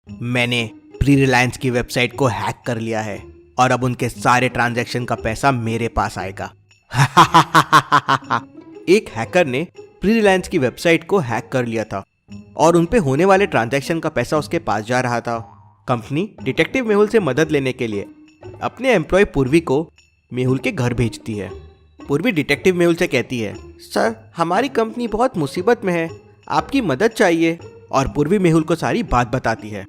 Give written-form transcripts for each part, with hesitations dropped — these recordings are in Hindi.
मैंने प्री रिलायंस की वेबसाइट को हैक कर लिया है और अब उनके सारे ट्रांजैक्शन का पैसा मेरे पास आएगा। एक हैकर ने प्री रिलायंस की वेबसाइट को हैक कर लिया था और उन पे होने वाले ट्रांजैक्शन का पैसा उसके पास जा रहा था। कंपनी डिटेक्टिव मेहुल से मदद लेने के लिए अपने एम्प्लॉय पूर्वी को मेहुल के घर भेजती है। पूर्वी डिटेक्टिव मेहुल से कहती है, सर हमारी कंपनी बहुत मुसीबत में है, आपकी मदद चाहिए। और पूर्वी मेहुल को सारी बात बताती है।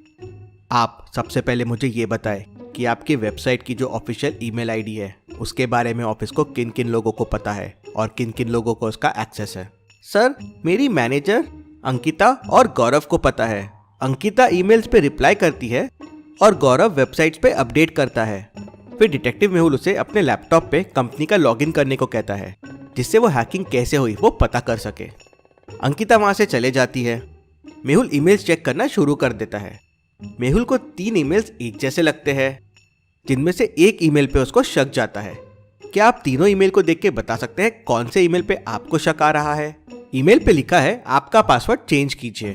आप सबसे पहले मुझे ये बताएं कि आपकी वेबसाइट की जो ऑफिशियल ईमेल आईडी है उसके बारे में ऑफिस को किन किन लोगों को पता है और किन किन लोगों को उसका एक्सेस है। सर मेरी मैनेजर अंकिता और गौरव को पता है। अंकिता ईमेल्स पे रिप्लाई करती है और गौरव वेबसाइट्स पे अपडेट करता है। फिर डिटेक्टिव मेहुल उसे अपने लैपटॉप पे कंपनी का लॉगिन करने को कहता है जिससे वो हैकिंग कैसे हुई वो पता कर सके। अंकिता वहां से चले जाती है। मेहुल ईमेल्स चेक करना शुरू कर देता है। मेहुल को 3 ईमेल्स एक जैसे लगते हैं जिनमें से एक ईमेल पे उसको शक जाता है। क्या आप तीनों ईमेल को देख के बता सकते हैं कौन से ईमेल पे आपको शक आ रहा है? ईमेल पे लिखा है आपका पासवर्ड चेंज कीजिए।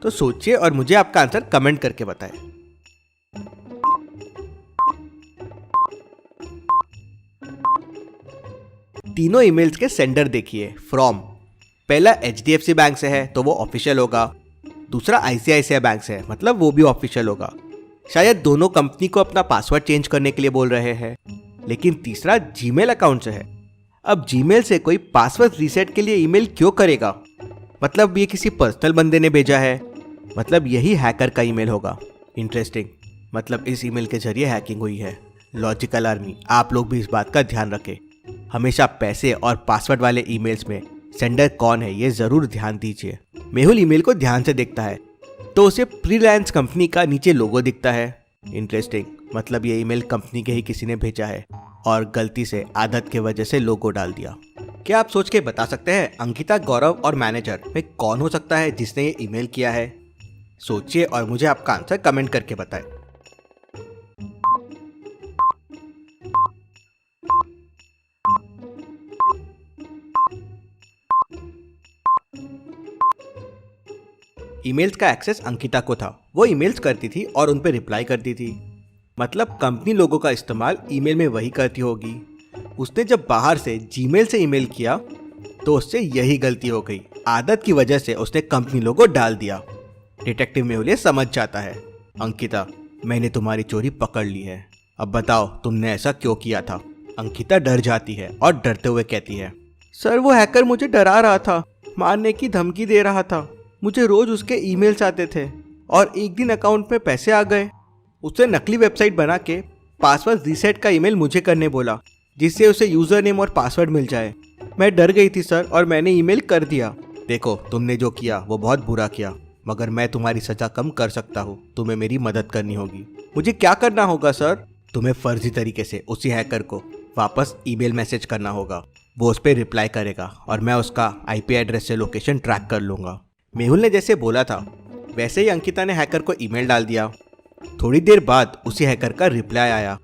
तो सोचिए और मुझे आपका आंसर कमेंट करके बताएं। तीनों ईमेल्स के सेंडर देखिए। फ्रॉम पहला HDFC बैंक से है तो वो ऑफिशियल होगा। दूसरा ICICI बैंक से है मतलब वो भी ऑफिशियल होगा। शायद दोनों कंपनी को अपना पासवर्ड चेंज करने के लिए बोल रहे हैं। लेकिन तीसरा जीमेल अकाउंट से है। अब जीमेल से कोई पासवर्ड रीसेट के लिए ईमेल क्यों करेगा? मतलब ये किसी पर्सनल बंदे ने भेजा है। मतलब यही हैकर का ईमेल होगा। इंटरेस्टिंग। मतलब इस ईमेल के जरिए हैकिंग हुई है। लॉजिकल आर्मी, आप लोग भी इस बात का ध्यान रखें। हमेशा पैसे और पासवर्ड वाले ईमेल्स में सेंडर कौन है ये जरूर ध्यान दीजिए। मेहुल ईमेल को ध्यान से देखता है तो उसे प्री रिलायंस कंपनी का नीचे लोगो दिखता है। इंटरेस्टिंग। मतलब ये ईमेल कंपनी के ही किसी ने भेजा है और गलती से आदत के वजह से लोगो डाल दिया। क्या आप सोच के बता सकते हैं अंकिता, गौरव और मैनेजर में कौन हो सकता है जिसने ये ईमेल किया है? सोचिए और मुझे आपका आंसर कमेंट करके बताएं। ईमेल्स का एक्सेस अंकिता को था। वो ईमेल्स करती थी और उन पर रिप्लाई करती थी। मतलब कंपनी लोगों का इस्तेमाल ईमेल में वही करती होगी। उसने जब बाहर से जीमेल से ईमेल किया तो उससे यही गलती हो गई। आदत की वजह से उसने कंपनी लोगो डाल दिया। डिटेक्टिव मेहुल ये समझ जाता है। अंकिता, मैंने तुम्हारी चोरी पकड़ ली है। अब बताओ तुमने ऐसा क्यों किया था? अंकिता डर जाती है और डरते हुए कहती है, सर वो हैकर मुझे डरा रहा था, मारने की धमकी दे रहा था। मुझे रोज उसके ईमेल्स आते थे और एक दिन अकाउंट में पैसे आ गए। उसने नकली वेबसाइट बना के पासवर्ड रीसेट का ईमेल मुझे करने बोला जिससे उसे यूजर नेम और पासवर्ड मिल जाए। मैं डर गई थी सर और मैंने ईमेल कर दिया। देखो तुमने जो किया वो बहुत बुरा किया, मगर मैं तुम्हारी सजा कम कर सकता हूँ। तुम्हें मेरी मदद करनी होगी। मुझे क्या करना होगा सर? तुम्हें फर्जी तरीके से उसी हैकर को वापस ईमेल मैसेज करना होगा। वो उस पर रिप्लाई करेगा और मैं उसका IP एड्रेस से लोकेशन ट्रैक कर लूँगा। मेहुल ने जैसे बोला था वैसे ही अंकिता ने हैकर को ईमेल डाल दिया। थोड़ी देर बाद उसी हैकर का रिप्लाई आया।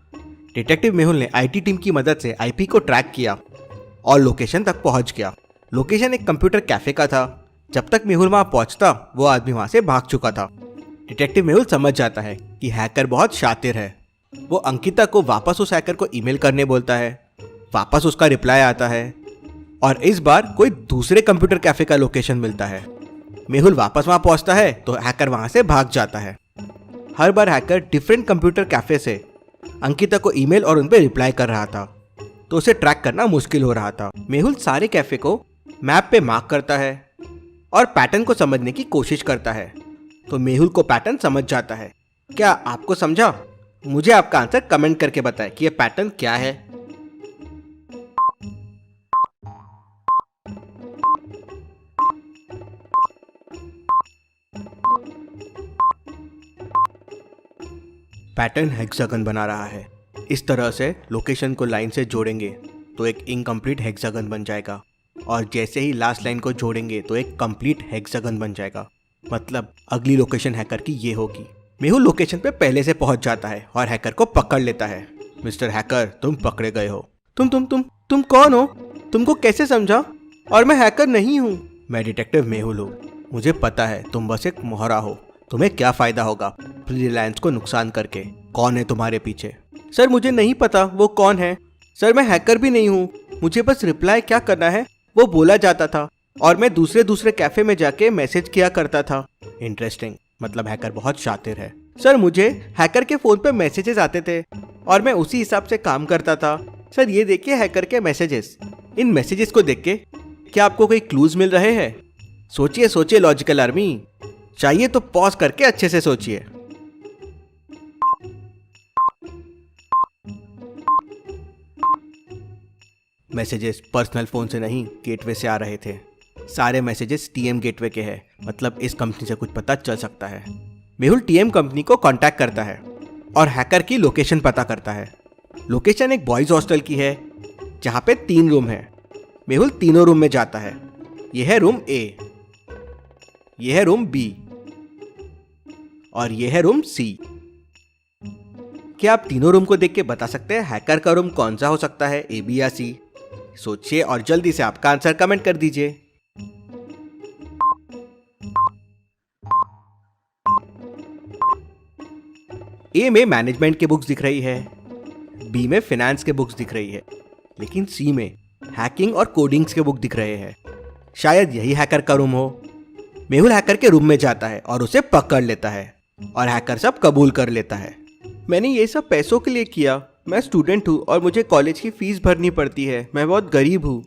डिटेक्टिव मेहुल ने IT टीम की मदद से IP को ट्रैक किया और लोकेशन तक पहुंच गया। लोकेशन एक कंप्यूटर कैफे का था। जब तक मेहुल वहां पहुंचता वो आदमी वहां से भाग चुका था। डिटेक्टिव मेहुल समझ जाता है कि हैकर बहुत शातिर है। वो अंकिता को वापस उस हैकर को ईमेल करने बोलता है। वापस उसका रिप्लाई आता है और इस बार कोई दूसरे कंप्यूटर कैफे का लोकेशन मिलता है। मेहुल वापस वहां पहुंचता है तो हैकर वहां से भाग जाता है। हर बार हैकर डिफरेंट कंप्यूटर कैफे से अंकिता को ईमेल और उन पर रिप्लाई कर रहा था तो उसे ट्रैक करना मुश्किल हो रहा था। मेहुल सारे कैफे को मैप पे मार्क करता है और पैटर्न को समझने की कोशिश करता है तो मेहुल को पैटर्न समझ जाता है। क्या आपको समझा? मुझे आपका आंसर कमेंट करके बताएं कि यह पैटर्न क्या है। पैटर्न हेक्सागन बना रहा है। इस तरह से लोकेशन को लाइन से जोड़ेंगे तो एक इनकम्प्लीट हेक्सागन बन जाएगा और जैसे ही लास्ट लाइन को जोड़ेंगे तो एक कंप्लीट हेक्सागन बन जाएगा। मतलब अगली लोकेशन हैकर की ये होगी। मेहुल लोकेशन पे पहले से पहुंच जाता है और हैकर को पकड़ लेता है। मिस्टर हैकर, तुम पकड़े गए हो। तुम कौन हो? तुमको कैसे समझा? और मैं हैकर नहीं हूँ। मैं डिटेक्टिव मेहुल हूँ। मुझे पता है तुम बस एक मोहरा हो तुम्हें क्या फायदा होगा रिलायंस को नुकसान करके? कौन है तुम्हारे पीछे? सर मुझे नहीं पता वो कौन है। सर मैं हैकर भी नहीं हूँ, मुझे बस रिप्लाई क्या करना है वो बोला जाता था और मैं दूसरे कैफे में जाके मैसेज किया करता था। इंटरेस्टिंग, मतलब हैकर बहुत शातिर है। सर मुझे हैकर के फोन पे मैसेजेस आते थे और मैं उसी हिसाब से काम करता था। सर ये देखिए हैकर के मैसेजेस। इन मैसेजेस को देख के क्या आपको कोई क्लूज मिल रहे हैं? सोचिए सोचिए लॉजिकल आर्मी, चाहिए तो पॉज करके अच्छे से सोचिए। मैसेजेस पर्सनल फोन से नहीं, गेटवे से आ रहे थे। सारे मैसेजेस टीएम गेटवे के हैं, मतलब इस कंपनी से कुछ पता चल सकता है। मेहुल टीएम कंपनी को कांटेक्ट करता है और हैकर की लोकेशन पता करता है। लोकेशन एक बॉयज हॉस्टल की है जहाँ पे 3 रूम है। मेहुल तीनों रूम में जाता है। यह है रूम ए, यह है रूम बी और यह है रूम सी। क्या आप तीनों रूम को देख के बता सकते हैं हैकर का रूम कौन सा हो सकता है, ए, बी या सी? सोचिए और जल्दी से आपका आंसर कमेंट कर दीजिए। ए में मैनेजमेंट के बुक्स दिख रही है, बी में फाइनेंस के बुक्स दिख रही है, लेकिन सी में हैकिंग और कोडिंग्स के बुक दिख रहे हैं। शायद यही हैकर का रूम हो। मेहुल हैकर के रूम में जाता है और उसे पकड़ लेता है और हैकर सब कबूल कर लेता है। मैंने ये सब पैसों के लिए किया, मैं स्टूडेंट हूँ और मुझे कॉलेज की फीस भरनी पड़ती है, मैं बहुत गरीब हूँ।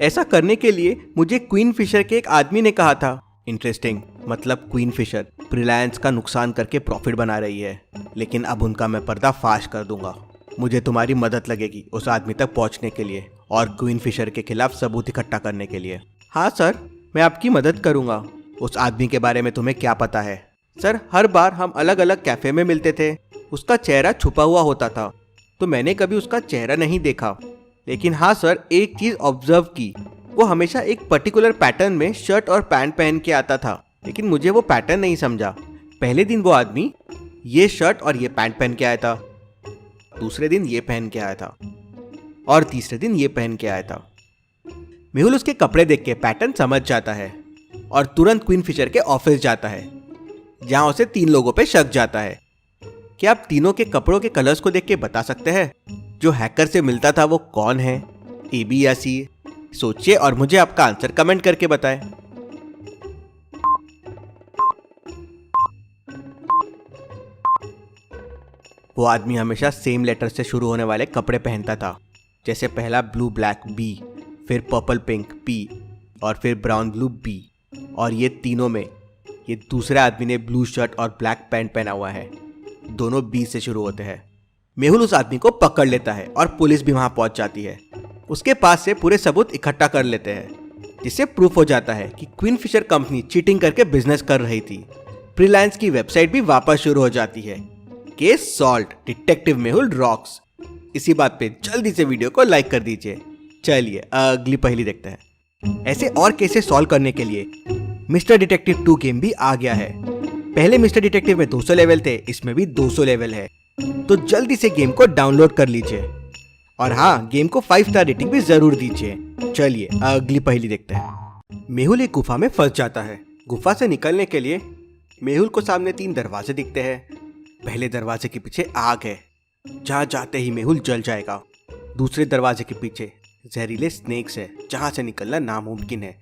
ऐसा करने के लिए मुझे क्वीन फिशर के एक आदमी ने कहा था। इंटरेस्टिंग, मतलब क्वीन फिशर रिलायंस का नुकसान करके प्रॉफिट बना रही है, लेकिन अब उनका मैं पर्दाफाश कर दूंगा। मुझे तुम्हारी मदद लगेगी उस आदमी तक पहुंचने के लिए और क्वीन फिशर के खिलाफ सबूत इकट्ठा करने के लिए। हाँ सर, मैं आपकी मदद करूंगा। उस आदमी के बारे में तुम्हें क्या पता है? सर हर बार हम अलग अलग कैफे में मिलते थे, उसका चेहरा छुपा हुआ होता था तो मैंने कभी उसका चेहरा नहीं देखा। लेकिन हाँ सर, एक चीज ऑब्जर्व की, वो हमेशा एक पर्टिकुलर पैटर्न में शर्ट और पैंट पहन के आता था, लेकिन मुझे वो पैटर्न नहीं समझा। पहले दिन वो आदमी ये शर्ट और ये पैंट पहन के आया था, दूसरे दिन ये पहन के आया था और तीसरे दिन ये पहन के आया था। मेहुल उसके कपड़े देख के पैटर्न समझ जाता है और तुरंत क्वीन फिशर के ऑफिस जाता है जहां उसे 3 लोगों पे शक जाता है। क्या आप तीनों के कपड़ों के कलर्स को देख के बता सकते हैं जो हैकर से मिलता था वो कौन है, ए, बी या सी? सोचिए और मुझे आपका आंसर कमेंट करके बताएं। वो आदमी हमेशा सेम लेटर से शुरू होने वाले कपड़े पहनता था, जैसे पहला ब्लू ब्लैक बी, फिर पर्पल पिंक पी और फिर ब्राउन ब्लू बी। और ये तीनों में ये दूसरे आदमी ने ब्लू शर्ट और ब्लैक पैंट पहना हुआ है, दोनों बी से शुरू होते हैं। मेहुल उस आदमी को पकड़ लेता है और पुलिस भी वहां पहुंच जाती है। उसके पास से पूरे सबूत इकट्ठा कर लेते हैं, जिससे प्रूफ हो जाता है कि क्वीन फिशर कंपनी चीटिंग करके बिजनेस कर रही थी। रिलायंस की वेबसाइट भी वापस शुरू हो जाती है। Case solved, detective Mehul rocks. इसी बात पे जल्दी से वीडियो को लाइक कर दीजिए। चलिए अगली पहेली देखते हैं। ऐसे और केसेस सॉल्व करने के लिए मिस्टर डिटेक्टिव 2 गेम भी आ गया है। पहले मिस्टर डिटेक्टिव में 200 लेवल थे, इसमें भी 200 लेवल है, तो जल्दी से गेम को डाउनलोड कर लीजिए और हाँ, गेम को 5 स्टार रेटिंग भी जरूर दीजिए। चलिए अगली पहेली देखते हैं। मेहुल एक गुफा में फंस जाता है। गुफा से निकलने के लिए मेहुल को सामने 3 दरवाजे दिखते हैं। पहले दरवाजे के पीछे आग है, जहाँ जाते ही मेहुल जल जाएगा। दूसरे दरवाजे के पीछे जहरीले स्नेक्स है, जहाँ से निकलना नामुमकिन है।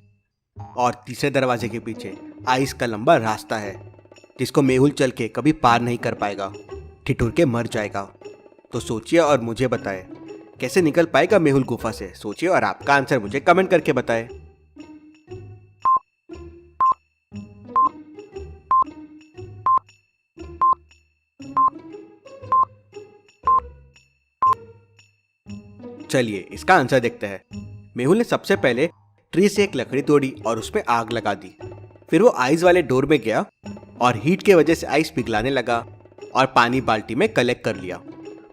और तीसरे दरवाजे के पीछे आइस का लंबा रास्ता है, जिसको मेहुल चल के कभी पार नहीं कर पाएगा, ठिठुर के मर जाएगा। तो सोचिए और मुझे बताएं, कैसे निकल पाएगा मेहुल गुफा से? सोचिए और आपका आंसर मुझे कमेंट करके बताएं। चलिए इसका आंसर देखते हैं। मेहुल ने सबसे पहले ट्री से एक लकड़ी तोड़ी और उसमें आग लगा दी। फिर वो आइस वाले डोर में गया और हीट के वजह से आइस पिघलाने लगा और पानी बाल्टी में कलेक्ट कर लिया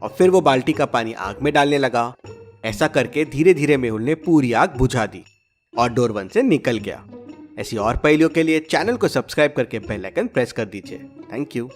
और फिर वो बाल्टी का पानी आग में डालने लगा। ऐसा करके धीरे धीरे मेहुल ने पूरी आग बुझा दी और डोर 1 से निकल गया। ऐसी और पहेलियों के लिए चैनल को सब्सक्राइब करके बेल आइकन प्रेस कर दीजिए। Thank you.